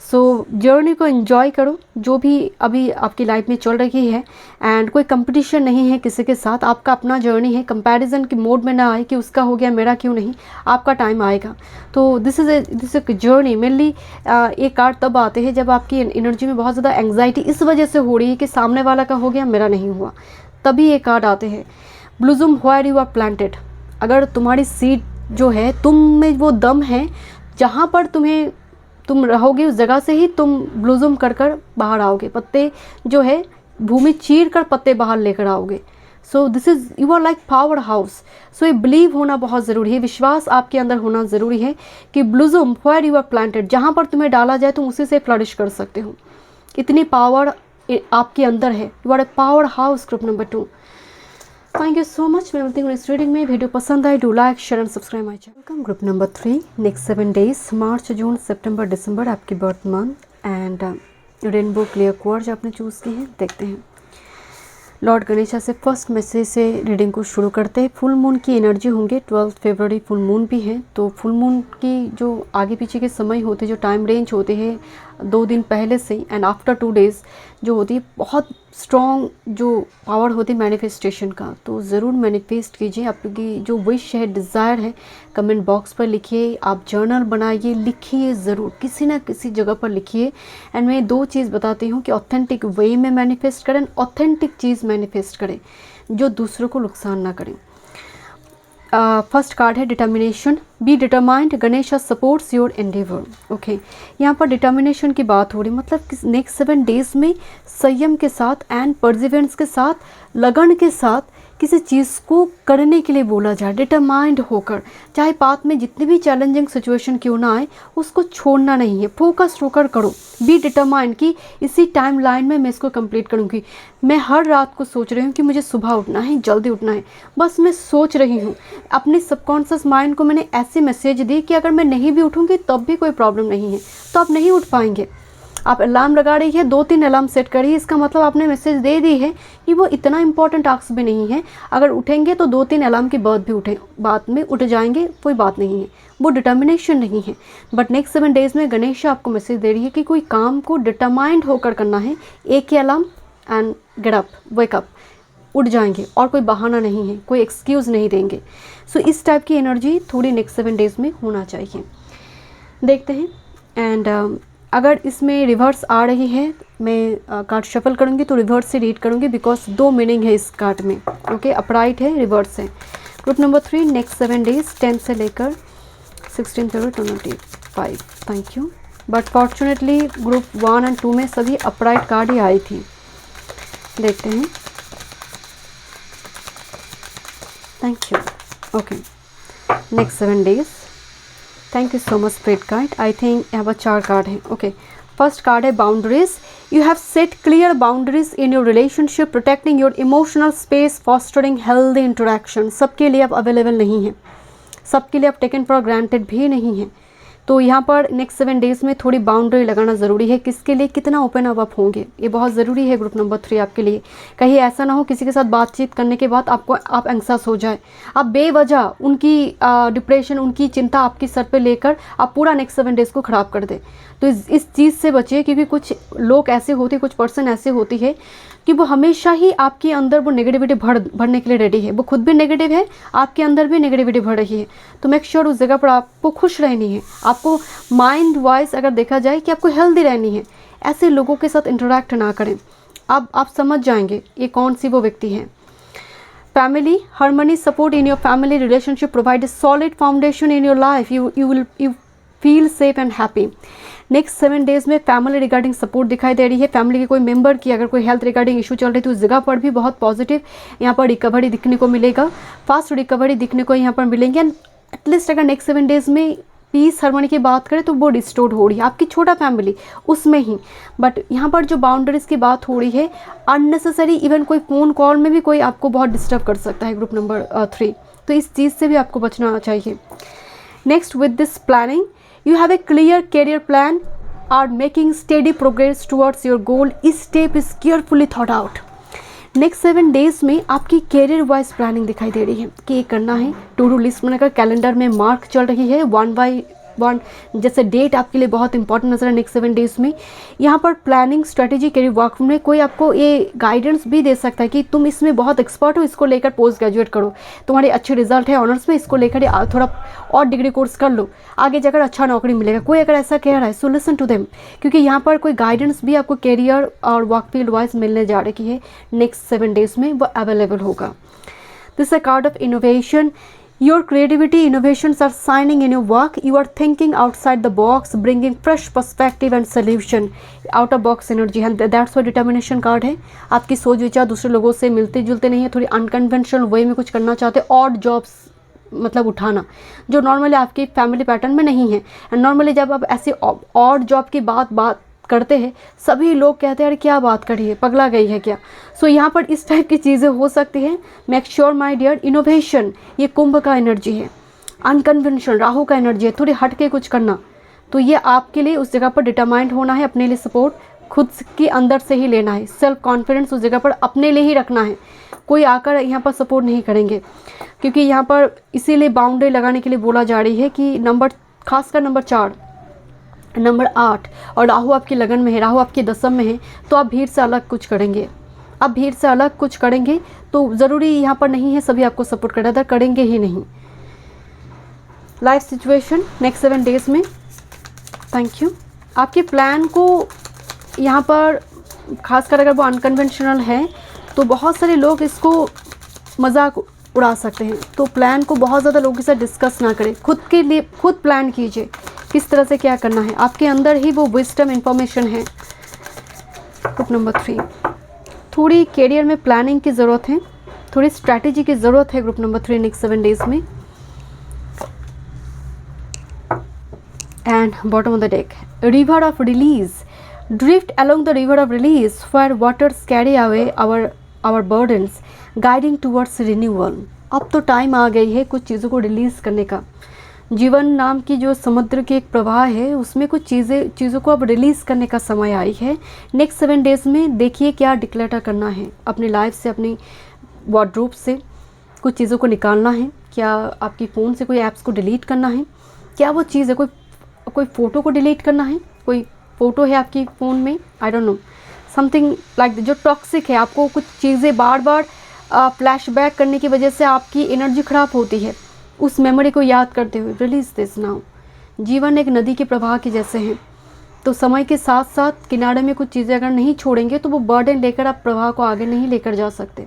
So journey को एंजॉय करो, जो भी अभी आपकी लाइफ में चल रही है, एंड कोई कंपटीशन नहीं है किसी के साथ, आपका अपना जर्नी है। कंपैरिजन के मोड में ना आए कि उसका हो गया मेरा क्यों नहीं, आपका टाइम आएगा। तो this is a journey. Mainly ये कार्ड तब आते हैं जब आपकी एनर्जी में बहुत ज़्यादा एंग्जाइटी इस वजह से हो रही है कि सामने वाला का हो गया मेरा नहीं हुआ, तभी ये कार्ड आते हैं। ब्लूजूम व्हेयर यू आर प्लांटेड, अगर तुम्हारी सीड जो है, तुम में वो दम है, जहाँ पर तुम रहोगे उस जगह से ही तुम ब्लूजूम कर कर बाहर आओगे, पत्ते जो है भूमि चीर कर पत्ते बाहर लेकर आओगे। So this is, you are like power house. So ये बिलीव होना बहुत ज़रूरी है, विश्वास आपके अंदर होना ज़रूरी है कि ब्लूजूम व्हेयर यू आर प्लांटेड, जहाँ पर तुम्हें डाला जाए तुम उसी से फ्लरिश कर सकते हो। इतनी पावर आपके अंदर है, you are a power house. Group number 2, thank you so much. मैं मिलती हूँ इस रीडिंग में। वीडियो पसंद आए, do like, share and subscribe my channel. Welcome group number 3, next 7 days, मार्च, जून, सितंबर, दिसंबर, आपकी birth month and rainbow clear quartz आपने चूज़ की है। देखते हैं लॉर्ड गणेशा से फर्स्ट मैसेज से रीडिंग को शुरू करते हैं। फुल मून की एनर्जी होंगे, 12 फरवरी फुल मून भी है। तो फुल मून की जो आगे पीछे के समय होते, जो टाइम रेंज होते हैं 2 दिन पहले से एंड आफ्टर 2 डेज़ जो होती है, बहुत स्ट्रॉन्ग जो पावर होती है मैनिफेस्टेशन का। तो ज़रूर मैनिफेस्ट कीजिए, आपकी जो विश है, डिज़ायर है, कमेंट बॉक्स पर लिखिए, आप जर्नल बनाइए, लिखिए, ज़रूर किसी ना किसी जगह पर लिखिए। एंड मैं 2 चीज़ बताती हूँ कि ऑथेंटिक वे में मैनिफेस्ट करें, ऑथेंटिक चीज़ मैनिफेस्ट करें जो दूसरों को नुकसान ना करें। फर्स्ट कार्ड है determination, be determined, Ganesh supports your Endeavour. Okay, यहाँ पर डिटर्मिनेशन की बात हो रही, मतलब नेक्स्ट 7 डेज में संयम के साथ एंड परसिवेरेंस के साथ, लगन के साथ किसी चीज़ को करने के लिए बोला जाए, डिटरमाइंड होकर, चाहे पाथ में जितनी भी चैलेंजिंग सिचुएशन क्यों ना आए उसको छोड़ना नहीं है, फोकस्ड होकर करो। बी डिटरमाइंड कि इसी टाइम लाइन में मैं इसको कंप्लीट करूँगी। मैं हर रात को सोच रही हूँ कि मुझे सुबह उठना है, जल्दी उठना है, बस मैं सोच रही हूँ। अपने सबकॉन्शियस माइंड को मैंने ऐसी मैसेज दी कि अगर मैं नहीं भी उठूँगी तब भी कोई प्रॉब्लम नहीं है, तो आप नहीं उठ पाएंगे। आप अलार्म लगा रही है, 2-3 अलार्म सेट करिए, इसका मतलब आपने मैसेज दे दी है कि वो इतना इंपॉर्टेंट टास्क भी नहीं है, अगर उठेंगे तो 2-3 अलार्म के बाद भी उठें, बाद में उठ जाएंगे, कोई बात नहीं है, वो डिटर्मिनेशन नहीं है। बट नेक्स्ट 7 डेज़ में गणेश आपको मैसेज दे रही है कि कोई काम को डिटरमाइंड होकर करना है। एक ही alarm and get up, wake up, उठ जाएंगे और कोई बहाना नहीं है, कोई एक्सक्यूज़ नहीं देंगे। सो इस टाइप की एनर्जी थोड़ी नेक्स्ट 7 डेज़ में होना चाहिए। देखते हैं। एंड अगर इसमें रिवर्स आ रही है, मैं कार्ड शफल करूँगी तो रिवर्स से रीड करूँगी, बिकॉज 2 मीनिंग है इस कार्ड में। ओके, अपराइट है, रिवर्स है। ग्रुप नंबर 3 नेक्स्ट 7 डेज 10 से लेकर 16 February 2025। Thank you. But fortunately group 1 और 2 में सभी अपराइट कार्ड ही आई थी। देखते हैं। Thank you. Okay, next 7 days. Thank you so much spread card. I think यहाँ पर 4 कार्ड हैं। ओके, फर्स्ट कार्ड है boundaries. You have set clear boundaries in your relationship, protecting your emotional space, fostering healthy interaction. सबके लिए आप अवेलेबल नहीं हैं, सबके लिए आप टेकन फॉर ग्रांटेड भी नहीं हैं। तो यहाँ पर नेक्स्ट 7 डेज़ में थोड़ी बाउंड्री लगाना ज़रूरी है। किसके लिए कितना ओपन अप आप होंगे, ये बहुत ज़रूरी है ग्रुप नंबर 3 आपके लिए। कहीं ऐसा ना हो किसी के साथ बातचीत करने के बाद आप एंग्जायस हो जाए, आप बेवजह उनकी डिप्रेशन, उनकी चिंता आपकी सर पे लेकर आप पूरा नेक्स्ट 7 डेज़ को ख़राब कर दे। तो इस चीज़ से बचिए, क्योंकि कुछ लोग ऐसे होते, कुछ पर्सन ऐसे होती है कि वो हमेशा ही आपके अंदर वो नेगेटिविटी भरने के लिए रेडी है। वो खुद भी नेगेटिव है, आपके अंदर भी नेगेटिविटी भर रही है। तो मेक श्योर उस जगह पर आपको खुश रहनी है, आपको माइंड वाइज अगर देखा जाए कि आपको हेल्दी रहनी है। ऐसे लोगों के साथ इंटरेक्ट ना करें। अब आप समझ जाएंगे ये कौन सी वो व्यक्ति है। Family harmony, support in your family relationship provide a solid foundation in your life. You feel safe and happy. Next 7 days में फैमिली रिगार्डिंग सपोर्ट दिखाई दे रही है। फैमिली के कोई मेंबर की अगर कोई हेल्थ रिगार्डिंग इशू चल रही है तो उस जगह पर भी बहुत पॉजिटिव यहाँ पर रिकवरी दिखने को मिलेगा, फास्ट रिकवरी दिखने को यहाँ पर मिलेंगे। एंड एटलीस्ट अगर नेक्स्ट 7 डेज़ में पीस हार्मनी की बात करें तो वो रिस्टोर्ड हो रही है, आपकी छोटा फैमिली उसमें ही। बट यहाँ पर जो बाउंड्रीज़ की बात हो रही है, अननेसेसरी इवन कोई फ़ोन कॉल में भी कोई आपको बहुत डिस्टर्ब कर सकता है ग्रुप नंबर 3, तो इस चीज़ से भी आपको बचना चाहिए। Next, with this planning you have a clear career plan, are making steady progress towards your goal. Each step is carefully thought out. Next 7 days में आपकी कैरियर वाइज प्लानिंग दिखाई दे रही है कि ये करना है। टू डू लिस्ट बनाकर कैलेंडर में मार्क चल रही है 1 by 1, जैसे डेट आपके लिए बहुत इंपॉर्टेंट नजर है नेक्स्ट 7 डेज़ में। यहाँ पर प्लानिंग स्ट्रेटेजी कैरियर वर्क में कोई आपको ये गाइडेंस भी दे सकता है कि तुम इसमें बहुत एक्सपर्ट हो, इसको लेकर पोस्ट ग्रेजुएट करो, तुम्हारे अच्छे रिजल्ट है ऑनर्स में, इसको लेकर थोड़ा और डिग्री कोर्स कर लो, आगे जाकर अच्छा नौकरी मिलेगा। कोई अगर ऐसा कह रहा है सो लिसन टू देम, क्योंकि यहाँ पर कोई गाइडेंस भी आपको कैरियर और वर्क फील्ड वाइज मिलने जा रही है नेक्स्ट 7 डेज़ में, वो अवेलेबल होगा। This is a card of innovation. Your creativity, innovations are shining in your work. You are thinking outside the box, bringing fresh perspective and solution. Out of box energy, and that's why determination card है। आपकी सोच विचार दूसरे लोगों से मिलते जुलते नहीं है, थोड़ी अनकन्वेंशनल वे में कुछ करना चाहते, और जॉब्स मतलब उठाना जो नॉर्मली आपकी फैमिली पैटर्न में नहीं है। एंड नॉर्मली जब आप ऐसे और जॉब की बात करते हैं, सभी लोग कहते हैं अरे क्या बात करी है, पगला गई है क्या। सो यहाँ पर इस टाइप की चीज़ें हो सकती हैं। Make sure my dear, innovation ये कुंभ का एनर्जी है, अनकन्वेंशनल राहु का एनर्जी है, थोड़ी हट के कुछ करना। तो ये आपके लिए उस जगह पर डिटरमाइंड होना है, अपने लिए सपोर्ट खुद के अंदर से ही लेना है, सेल्फ कॉन्फिडेंस उस जगह पर अपने लिए ही रखना है। कोई आकर यहाँ पर सपोर्ट नहीं करेंगे, क्योंकि यहाँ पर इसीलिए बाउंड्री लगाने के लिए बोला जा रही है कि खासकर नंबर 4, नंबर 8 और राहु आपकी लगन में है, राहु आपकी दशम में है, तो आप भीड़ से अलग कुछ करेंगे। आप भीड़ से अलग कुछ करेंगे तो ज़रूरी यहाँ पर नहीं है सभी आपको सपोर्ट करें, अदर करेंगे ही नहीं। लाइफ सिचुएशन नेक्स्ट 7 डेज़ में। Thank you. आपके प्लान को यहाँ पर खासकर अगर वो अनकन्वेंशनल है तो बहुत सारे लोग इसको मजाक उड़ा सकते हैं। तो प्लान को बहुत ज़्यादा लोगों के साथ डिस्कस ना करें, खुद के लिए खुद प्लान कीजिए किस तरह से क्या करना है, आपके अंदर ही वो विजडम इंफॉर्मेशन है। ग्रुप नंबर 3, थोड़ी करियर में प्लानिंग की ज़रूरत है, थोड़ी स्ट्रैटेजी की ज़रूरत है ग्रुप नंबर 3 नेक्स्ट 7 डेज़ में। And bottom of the deck, river of release, drift along the river of release where waters carry away our burdens, guiding towards renewal। अब तो टाइम आ गई है कुछ चीज़ों को रिलीज़ करने का। जीवन नाम की जो समुद्र की एक प्रवाह है उसमें कुछ चीज़ों को अब रिलीज़ करने का समय आई है। नेक्स्ट 7 डेज़ में देखिए क्या डिक्लेयर करना है अपनी लाइफ से, अपनी वार्डरोब से कुछ चीज़ों को निकालना है। क्या आपकी फ़ोन से कोई ऐप्स को डिलीट करना है, क्या वो चीज़ है, कोई फ़ोटो को डिलीट करना है, कोई फ़ोटो है आपकी फ़ोन में, आई डोंट नो, समथिंग लाइक जो टॉक्सिक है, आपको कुछ चीज़ें बार बार फ्लैशबैक करने की वजह से आपकी एनर्जी ख़राब होती है, उस मेमोरी को याद करते हुए रिलीज़ दिस नाउ। जीवन एक नदी के प्रवाह के जैसे हैं, तो समय के साथ साथ किनारे में कुछ चीज़ें अगर नहीं छोड़ेंगे तो वो बर्डन लेकर आप प्रवाह को आगे नहीं लेकर जा सकते।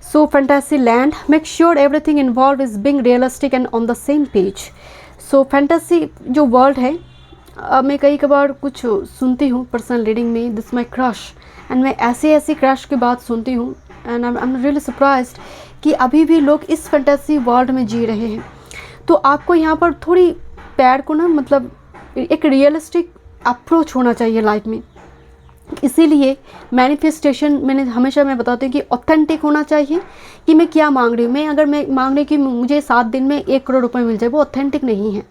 So fantasy land, make sure everything involve is being realistic and on the same page. So fantasy जो वर्ल्ड है, मैं कई बार कुछ सुनती हूँ पर्सनल रीडिंग में, दिस माई क्रश, एंड मैं ऐसे क्रश की बात सुनती हूँ and I am really surprised कि अभी भी लोग इस फैंटेसी वर्ल्ड में जी रहे हैं। तो आपको यहाँ पर थोड़ी पैर को ना, मतलब एक रियलिस्टिक अप्रोच होना चाहिए लाइफ में। इसीलिए मैनिफेस्टेशन मैं बताती हूँ कि ऑथेंटिक होना चाहिए कि मैं क्या मांग रही हूँ। अगर मैं मांग रही हूँ कि मुझे 7 दिन में 1 करोड़ रुपए मिल जाए, वो ऑथेंटिक नहीं है।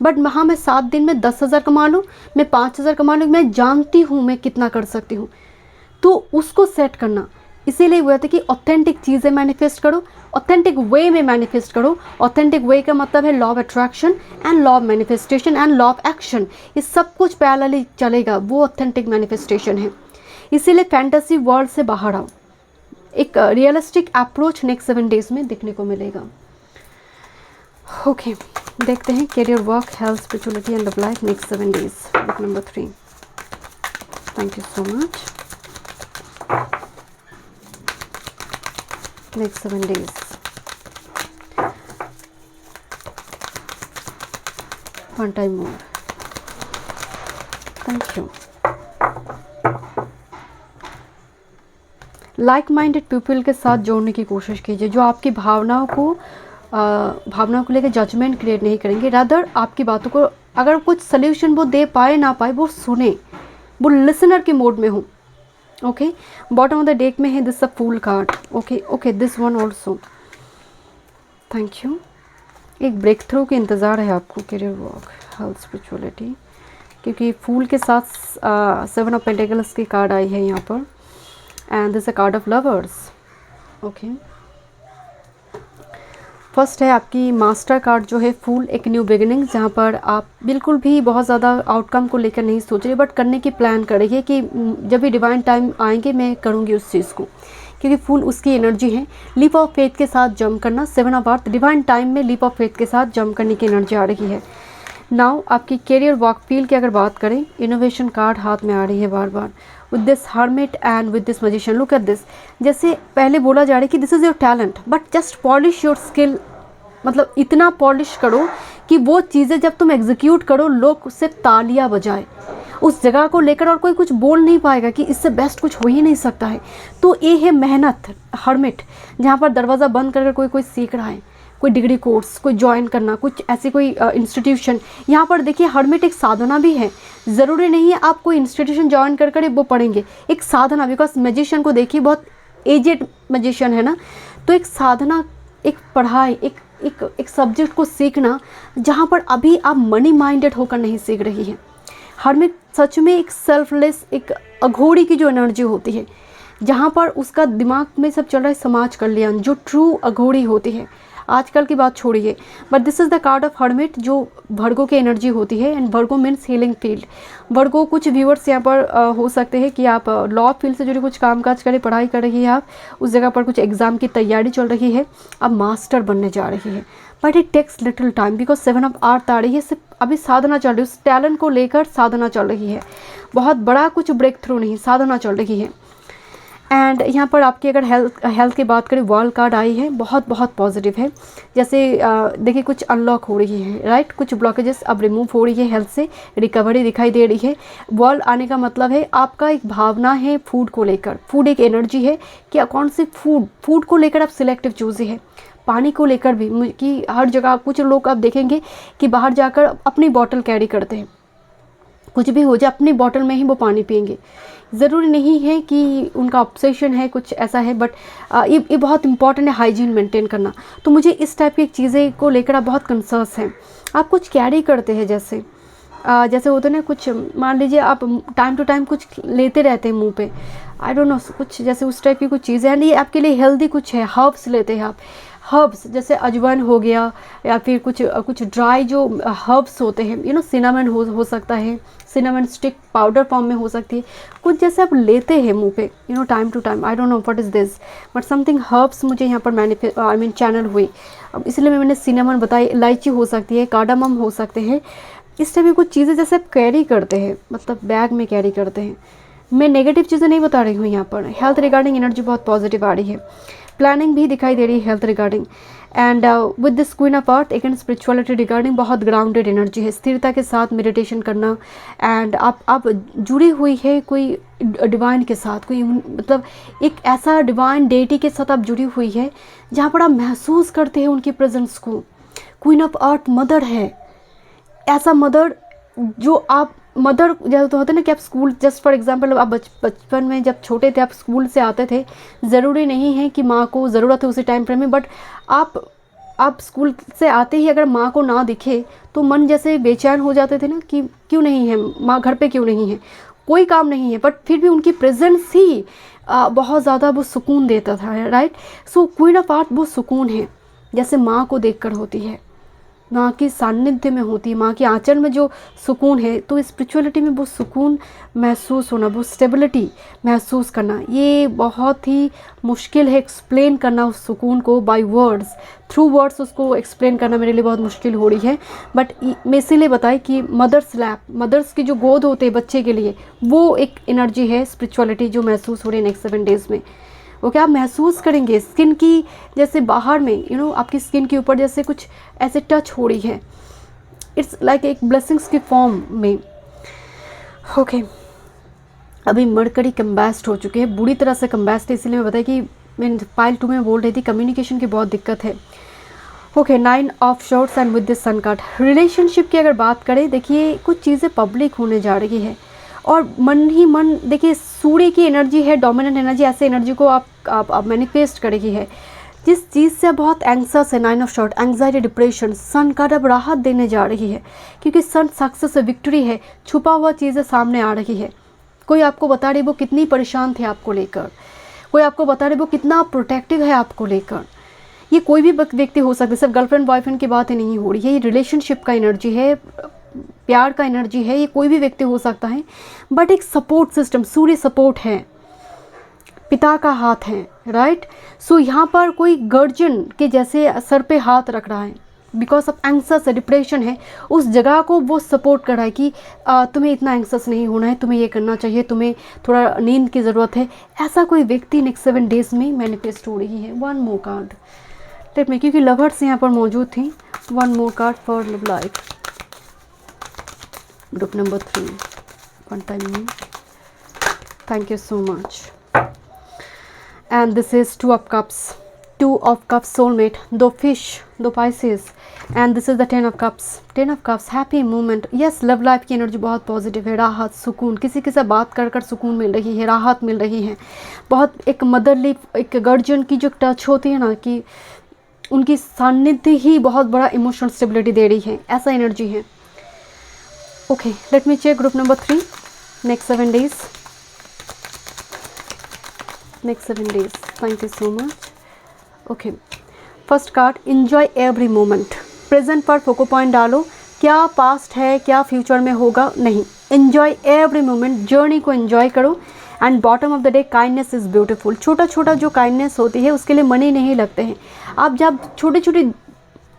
बट हाँ, मैं 7 दिन में 10,000 कमा लूँ, मैं 5,000 कमा लूँ, मैं जानती हूँ मैं कितना कर सकती हूँ, तो उसको सेट करना। इसीलिए वो कहते हैं कि ऑथेंटिक चीज़ें मैनिफेस्ट करो, ऑथेंटिक वे में मैनिफेस्ट करो। ऑथेंटिक वे का मतलब है law of attraction and law of manifestation and law of action, ये सब कुछ पैरेलली चलेगा, वो ऑथेंटिक मैनिफेस्टेशन है। इसीलिए फैंटेसी वर्ल्ड से बाहर आओ, एक रियलिस्टिक अप्रोच नेक्स्ट 7 डेज़ में देखने को मिलेगा। ओके, देखते हैं career, work, health, spirituality and love life next 7 days. Book number 3। Thank you so much. Next 7 days, one time more। Thank you. Like minded people के साथ जोड़ने की कोशिश कीजिए, जो आपकी भावनाओं को लेकर जजमेंट क्रिएट नहीं करेंगे, रादर आपकी बातों को अगर कुछ सल्यूशन वो दे पाए ना पाए, वो सुने, वो लिसनर के मोड में हो। Okay, bottom of the deck में है this a fool card. Okay, this one also. Thank you. एक ब्रेक थ्रू के इंतज़ार है आपको, करियर, वर्क, हेल्थ, स्पिरिचुअलिटी, क्योंकि फूल के साथ 7 ऑफ पेंटिकल्स की कार्ड आई है यहाँ पर, and this a card of lovers. Okay, first है आपकी मास्टर कार्ड जो है फूल, एक न्यू बिगिनिंग, जहाँ पर आप बिल्कुल भी बहुत ज़्यादा आउटकम को लेकर नहीं सोच रहे, बट करने की प्लान कर रही है कि जब भी डिवाइन टाइम आएंगे मैं करूँगी उस चीज़ को, क्योंकि फूल उसकी एनर्जी है। लीप ऑफ फेथ के साथ जंप करना, 7 ऑफ अर्थ, डिवाइन टाइम में लीप ऑफ फेथ के साथ जंप करने की एनर्जी आ रही है। नाउ आपकी करियर, वर्क, फील्ड की अगर बात करें, इनोवेशन कार्ड हाथ में आ रही है बार बार, with this hermit and with this magician. Look at this, जैसे पहले बोला जा रहा है कि this is your talent, but just polish your skill, मतलब इतना पॉलिश करो कि वो चीज़ें जब तुम एग्जीक्यूट करो लोग उससे तालियां बजाए उस जगह को लेकर, और कोई कुछ बोल नहीं पाएगा कि इससे बेस्ट कुछ हो ही नहीं सकता है। तो ये है मेहनत, हर्मिट, जहाँ पर दरवाज़ा बंद करके कोई सीख रहा है, कोई डिग्री कोर्स कोई ज्वाइन करना, कुछ ऐसी कोई इंस्टीट्यूशन। यहाँ पर देखिए हर्मिट एक साधना भी है, ज़रूरी नहीं है आप कोई इंस्टीट्यूशन ज्वाइन कर वो पढ़ेंगे, एक साधना। बिकॉज मैजिशियन को देखिए बहुत एजेड मैजिशियन है ना, तो एक साधना, एक पढ़ाई, एक सब्जेक्ट को सीखना जहाँ पर अभी आप मनी माइंडेड होकर नहीं सीख रही हैं। हर्मिट सच में एक सेल्फलेस, एक अघोरी की जो एनर्जी होती है, जहाँ पर उसका दिमाग में सब चल रहा है समाज कल्याण, जो ट्रू अघोरी होती है। आजकल की बात छोड़िए, but this is the card of hermit, जो वर्गो की एनर्जी होती है, and Virgo means healing field. Virgo, कुछ व्यूअर्स यहाँ पर हो सकते हैं कि आप लॉ फील्ड से जुड़े कुछ कामकाज करें, पढ़ाई कर रही है आप, उस जगह पर कुछ एग्ज़ाम की तैयारी चल रही है, अब मास्टर बनने जा रही है, but it takes little time, because 7 of earth आ रही है, सिर्फ अभी साधना चल रही है, उस टैलेंट को लेकर साधना चल रही है, बहुत बड़ा कुछ ब्रेक थ्रू नहीं, साधना चल रही है। एंड यहाँ पर आपकी अगर हेल्थ की बात करें, वर्ल्ड कार्ड आई है, बहुत बहुत पॉजिटिव है। जैसे देखिए कुछ अनलॉक हो रही है, राइट, कुछ ब्लॉकेजेस अब रिमूव हो रही है, हेल्थ से रिकवरी दिखाई दे रही है। वर्ल्ड आने का मतलब है आपका एक भावना है फूड को लेकर, फूड एक एनर्जी है कि कौन सी फूड को लेकर आप सिलेक्टिव चूज़ी है। पानी को लेकर भी कि हर जगह कुछ लोग आप देखेंगे कि बाहर जाकर अपनी बॉटल कैरी करते हैं, कुछ भी हो जाए अपनी बॉटल में ही वो पानी पिएंगे। ज़रूरी नहीं है कि उनका ऑब्सेशन है, कुछ ऐसा है, बट ये बहुत इंपॉर्टेंट है हाइजीन मेंटेन करना। तो मुझे इस टाइप की चीज़ें को लेकर आप बहुत कंसर्स हैं। आप कुछ कैरी करते हैं, जैसे होते हैं ना, कुछ मान लीजिए आप टाइम टू टाइम कुछ लेते रहते हैं मुंह पे, आई डोंट नो, कुछ जैसे उस टाइप की कुछ चीज़ें हैं। ये आपके लिए हेल्दी कुछ है, हर्ब्स लेते हैं आप, हर्ब्स जैसे अजवाइन हो गया, या फिर कुछ ड्राई जो हर्ब्स होते हैं, यू नो, सिनामन हो सकता है, सिनामन स्टिक पाउडर फॉर्म में हो सकती है, कुछ जैसे आप लेते हैं मुंह पे, you know, time to time. I don't know what is this, but something herbs मुझे यहाँ पर चैनल हुई, अब इसलिए मैंने सिनामन बताई। इलायची हो सकती है, कार्डामम हो सकते हैं, इस टाइप की कुछ चीज़ें जैसे आप कैरी करते हैं, मतलब बैग में कैरी करते हैं। मैं नेगेटिव चीज़ें नहीं बता रही हूँ यहाँ पर। हेल्थ रिगार्डिंग एनर्जी बहुत पॉजिटिव आ रही है, प्लानिंग भी दिखाई दे रही है health regarding. And with this queen of art again spirituality regarding बहुत ग्राउंडेड एनर्जी है, स्थिरता के साथ मेडिटेशन करना। एंड आप जुड़ी हुई है कोई डिवाइन के साथ, कोई मतलब एक ऐसा डिवाइन डेटी के साथ आप जुड़ी हुई है जहाँ पर आप महसूस करते हैं उनकी प्रेजेंस को। क्वीन ऑफ आर्ट मदर है, ऐसा मदर जो आप मदर जैसे तो होता है ना कि आप स्कूल, जस्ट फॉर एग्जांपल, आप बचपन में जब छोटे थे आप स्कूल से आते थे, ज़रूरी नहीं है कि माँ को ज़रूरत है उसी टाइम फ्रेम में, बट आप स्कूल से आते ही अगर माँ को ना दिखे तो मन जैसे बेचैन हो जाते थे ना कि क्यों नहीं है माँ, घर पे क्यों नहीं है, कोई काम नहीं है, बट फिर भी उनकी प्रेजेंस ही बहुत ज़्यादा वो सुकून देता था, right. So queen of art वो सुकून है जैसे माँ को देखकर होती है, माँ के सानिध्य में होती है, माँ के आंचल में जो सुकून है। तो स्पिरिचुअलिटी में वो सुकून महसूस होना, वो स्टेबिलिटी महसूस करना, ये बहुत ही मुश्किल है एक्सप्लेन करना उस सुकून को बाय वर्ड्स, थ्रू वर्ड्स उसको एक्सप्लेन करना मेरे लिए बहुत मुश्किल हो रही है। बट मैं इसीलिए बताई कि मदर्स लैप, मदर्स की जो गोद होते हैं बच्चे के लिए, वो एक एनर्जी है स्पिरिचुअलिटी जो महसूस हो रही है नेक्स्ट 7 डेज़ में। वो क्या आप महसूस करेंगे स्किन की, जैसे बाहर में यू नो आपकी स्किन के ऊपर जैसे कुछ ऐसे टच हो रही है, इट्स लाइक एक ब्लेसिंग्स की फॉर्म में। ओके, अभी मरकरी कंबैस्ट हो चुके हैं, बुरी तरह से कंबैस्ट है, इसलिए मैं बताया कि मैं पाइल 2 में बोल रही थी कम्युनिकेशन की बहुत दिक्कत है। Okay, 9 of swords and with this sun card. Relationship की अगर बात करें, देखिए कुछ चीज़ें पब्लिक होने जा रही है और मन ही मन, देखिए सूर्य की एनर्जी है, डोमिनेंट एनर्जी, ऐसे एनर्जी को आप मैनिफेस्ट करेगी है। जिस चीज़ से बहुत एंग्जाइयस है, 9 of sword, anxiety, depression, sun card अब राहत देने जा रही है क्योंकि सन सक्सेस है, विक्ट्री है, छुपा हुआ चीज़ें सामने आ रही है। कोई आपको बता रही वो कितनी परेशान थे आपको लेकर, कोई आपको बता रही वो कितना प्रोटेक्टिव है आपको लेकर। ये कोई भी व्यक्ति हो सकता है, सिर्फ गर्लफ्रेंड बॉयफ्रेंड की बात ही नहीं हो रही है, ये रिलेशनशिप का एनर्जी है, प्यार का एनर्जी है, ये कोई भी व्यक्ति हो सकता है। बट एक सपोर्ट सिस्टम, सूर्य सपोर्ट है, पिता का हाथ है, राइट। सो यहाँ पर कोई गर्जन के जैसे सर पे हाथ रख रहा है, बिकॉज ऑफ एंग्जाइयस है, डिप्रेशन है, उस जगह को वो सपोर्ट कर रहा है कि तुम्हें इतना एंग्जाइयस नहीं होना है, तुम्हें ये करना चाहिए, तुम्हें थोड़ा नींद की ज़रूरत है। ऐसा कोई व्यक्ति नेक्स्ट 7 डेज़ में मैनिफेस्ट हो रही है। 1 मोर कार्ड लेट मी, क्योंकि लवर्स यहाँ पर मौजूद थी। 1 more card for love life, group number 3, 1 time. Thank you so much. And this is 2 of cups, 2 of cups soulmate, 2 fish, 2 Pisces, and this is the 10 of cups, 10 of cups, happy moment. Yes, love life की एनर्जी बहुत पॉजिटिव है, राहत, सुकून, किसी के साथ बात कर कर सुकून मिल रही है, राहत मिल रही है। बहुत एक मदरली, एक गार्जियन की जो टच होती है ना, कि उनकी सानिध्य ही बहुत बड़ा इमोशनल स्टेबिलिटी दे रही है, ऐसा एनर्जी है। Okay, let me check group number 3, next 7 days, next 7 days. Thank you so much. Okay, first card, enjoy every moment. Present पर फोको पॉइंट डालो, क्या पास्ट है, क्या फ्यूचर में होगा, नहीं, एंजॉय एवरी मोमेंट, जर्नी को एंजॉय करो। And bottom of the day, kindness is beautiful. छोटा छोटा जो काइंडनेस होती है उसके लिए मनी नहीं लगते हैं। आप जब छोटी छोटी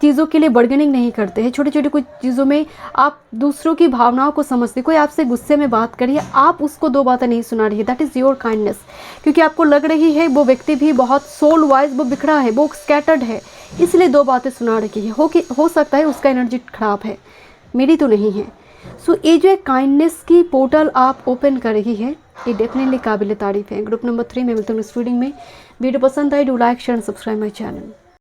चीज़ों के लिए बार्गेनिंग नहीं करते हैं, छोटी छोटी कुछ चीज़ों में आप दूसरों की भावनाओं को समझते। कोई आपसे गुस्से में बात करिए, आप उसको दो बातें नहीं सुना रही है, दैट इज़ योर काइंडनेस। क्योंकि आपको लग रही है वो व्यक्ति भी बहुत सोल वाइज वो बिखरा है, वो स्कैटर्ड है, इसलिए दो बातें सुना रही है। हो सकता है उसका एनर्जी खराब है, मेरी तो नहीं है। सो ये जो एक काइंडनेस की पोर्टल आप ओपन कर रही है, ये डेफिनेटली काबिल तारीफ़ है। ग्रुप नंबर 3 में मिलते हैं इस रीडिंग में। वीडियो पसंद आई, do like share and subscribe my channel.